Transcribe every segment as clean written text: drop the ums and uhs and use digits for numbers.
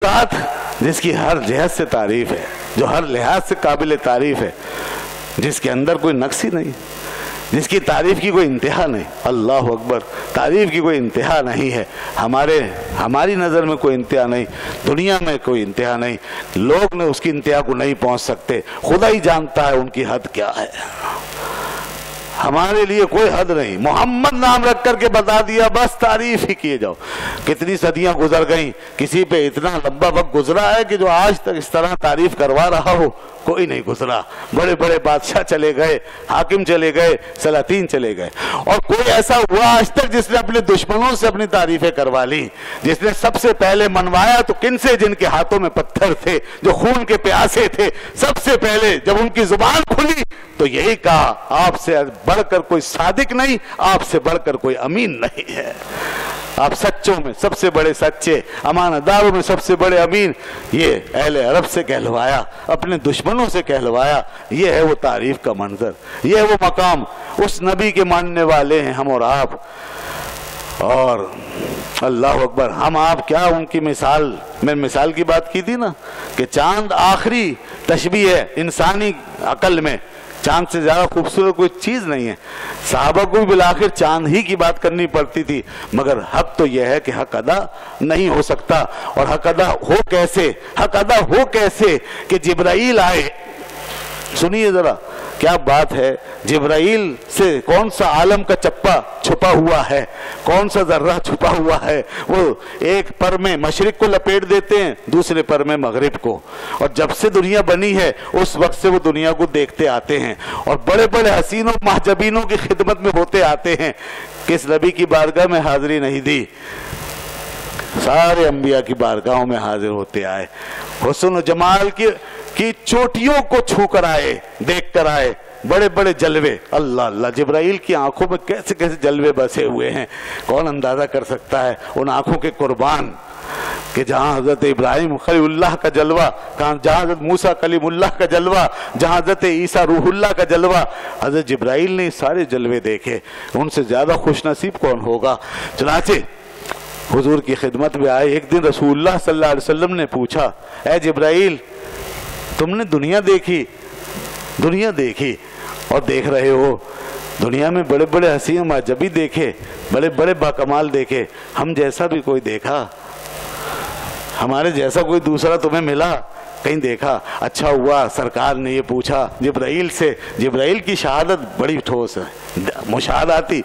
ذات جس کی ہر جہت سے تعریف ہے، جو ہر لحاظ سے قابل تعریف ہے، جس کے اندر کوئی نقص ہی نہیں، جس کی تعریف کی کوئی انتہا نہیں. اللہ اکبر. تعریف کی کوئی انتہا نہیں ہے. ہماری نظر میں کوئی انتہا نہیں، دنیا میں کوئی انتہا نہیں، لوگ نے اس کی انتہا کو نہیں پہنچ سکتے. خدا ہی جانتا ہے ان کی حد کیا ہے. ہمارے لیے کوئی حد نہیں. محمد نام رکھ کر کے بتا دیا، بس تعریف ہی کیے جاؤ. کتنی صدیاں گزر گئیں، کسی پہ اتنا لمبا وقت گزرا ہے کہ جو آج تک اس طرح تعریف کروا رہا ہو کوئی نہیں گزرا. بڑے بڑے بادشاہ چلے گئے، حاکم چلے گئے، سلاطین چلے گئے، اور کوئی ایسا ہوا آج تک جس نے اپنے دشمنوں سے اپنی تعریفیں کروا لی. جس نے سب سے پہلے منوایا تو کن سے؟ جن کے ہاتھوں میں پتھر تھے، جو خون کے پیاسے تھے. سب سے پہلے جب ان کی زبان کھلی تو یہی کہا، آپ سے بڑھ کر کوئی صادق نہیں، آپ سے بڑھ کر کوئی امین نہیں ہے. آپ سچوں میں سب سے بڑے سچے، امانت داروں میں سب سے بڑے امین. یہ اہل عرب سے کہلوایا، اپنے دشمنوں سے کہلوایا. یہ ہے وہ تعریف کا منظر، یہ ہے وہ مقام. اس نبی کے ماننے والے ہیں ہم اور آپ. اور اللہ اکبر، ہم آپ کیا ان کی مثال، میں مثال کی بات کی تھی نا کہ چاند آخری تشبیہ ہے انسانی عقل میں. چاند سے زیادہ خوبصورت کوئی چیز نہیں ہے. صحابہ کو بھی بالآخر چاند ہی کی بات کرنی پڑتی تھی. مگر حق تو یہ ہے کہ حق ادا نہیں ہو سکتا. اور حق ادا ہو کیسے؟ حق ادا ہو کیسے کہ جبرائیل آئے. سنیے ذرا کیا بات ہے. جبرائیل سے کون سا عالم کا چپا چھپا ہوا ہے، کون سا ذرہ چھپا ہوا ہے. وہ ایک پر میں مشرق کو لپیٹ دیتے ہیں، دوسرے پر میں مغرب کو. اور جب سے دنیا بنی ہے اس وقت سے وہ دنیا کو دیکھتے آتے ہیں، اور بڑے بڑے حسینوں محجبینوں کی خدمت میں ہوتے آتے ہیں. کس نبی کی بارگاہ میں حاضری نہیں دی؟ سارے انبیاء کی بارگاہوں میں حاضر ہوتے آئے. حسن و جمال کی چوٹیوں کو چھو کر آئے، دیکھ کر آئے. بڑے بڑے جلوے، اللہ اللہ. جبرائیل کی آنکھوں میں کیسے کیسے جلوے بسے ہوئے ہیں، کون اندازہ کر سکتا ہے ان آنکھوں کے قربان. کہ جہاں حضرت ابراہیم خلیل اللہ کا جلوہ، جہاں حضرت موسیٰ کلیم اللہ کا جلوہ، جہاں حضرت عیسیٰ روح اللہ کا جلوہ، حضرت جبرائیل نے سارے جلوے دیکھے. ان سے زیادہ خوش نصیب کون ہوگا. چنانچہ حضور کی خدمت میں آئے. ایک دن رسول اللہ صلی اللہ علیہ وسلم نے پوچھا، اے جبرائیل تم نے دنیا دیکھی؟ دنیا دیکھی اور دیکھ رہے ہو. دنیا میں بڑے بڑے حسین معجبی دیکھے، بڑے بڑے باکمال دیکھے. ہم جیسا بھی کوئی دیکھا؟ ہمارے جیسا کوئی دوسرا تمہیں ملا؟ کہیں دیکھا؟ اچھا ہوا سرکار نے یہ پوچھا جبرائیل سے. جبرائیل کی شہادت بڑی ٹھوس ہے، مشاہداتی،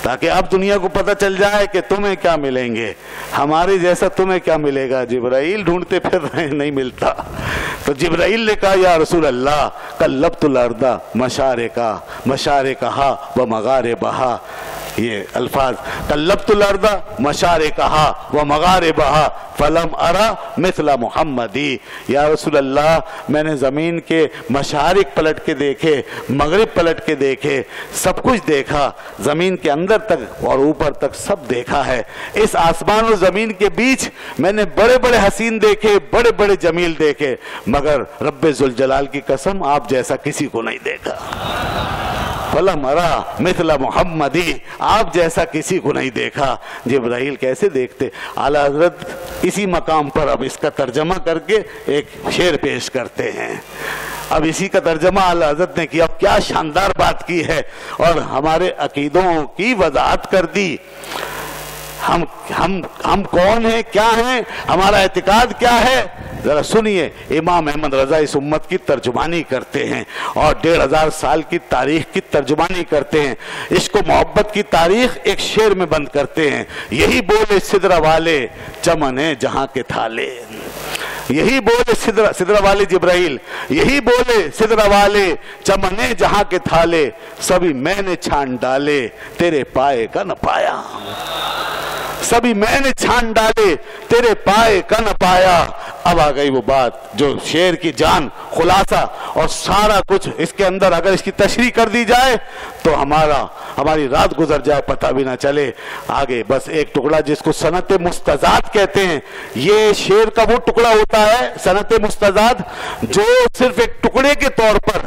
تاکہ اب دنیا کو پتہ چل جائے کہ تمہیں کیا ملیں گے، ہمارے جیسا تمہیں کیا ملے گا. جبرائیل ڈھونڈتے پھر رہے، نہیں ملتا. تو جبرائیل نے کہا، یا رسول اللہ قلبت الارض مشارقہا و مغاربہا. یہ الفاظ، قلبت الارض مشارقہا و مغاربہا فلم ارا مثل محمدی. یا رسول اللہ میں نے زمین کے مشارق پلٹ کے دیکھے، مغرب پلٹ کے دیکھے، سب کچھ دیکھا. زمین کے اندر تک اور اوپر تک سب دیکھا ہے. اس آسمان و زمین کے بیچ میں نے بڑے بڑے حسین دیکھے، بڑے بڑے جمیل دیکھے، مگر رب ذوالجلال کی قسم آپ جیسا کسی کو نہیں دیکھا. فلم ارا مثل محمدی، آپ جیسا کسی کو نہیں دیکھا. جبرائیل کیسے دیکھتے؟ اعلیٰ حضرت اسی مقام پر اب اس کا ترجمہ کر کے ایک شعر پیش کرتے ہیں. اب اسی کا ترجمہ اعلیٰ حضرت نے کیا. اب کیا شاندار بات کی ہے اور ہمارے عقیدوں کی وضاحت کر دی. ہم کون ہیں، کیا ہیں، ہمارا اعتقاد کیا ہے. ذرا سنیے. امام احمد رضا اس امت کی ترجمانی کرتے ہیں اور 1500 سال کی تاریخ کی ترجمانی کرتے ہیں. عشق و محبت کی تاریخ ایک شعر میں بند کرتے ہیں. یہی بولے سدرہ والے چمن جہاں کے تھالے. یہی بولے سدرہ والے جبرائیل، یہی بولے سدرہ والے چمن جہاں کے تھالے. سبھی میں نے چھان ڈالے تیرے پائے کا نہ پایا. سبھی میں نے چھان ڈالے تیرے پائے کا نہ پایا. اب آ گئی وہ بات جو شعر کی جان، خلاصہ اور سارا کچھ اس کے اندر. اگر اس کی تشریح کر دی جائے تو ہماری رات گزر جائے پتہ بھی نہ چلے. آگے بس ایک ٹکڑا جس کو صنعت مستضاد کہتے ہیں. یہ شعر کا وہ ٹکڑا ہوتا ہے صنعت مستضاد جو صرف ایک ٹکڑے کے طور پر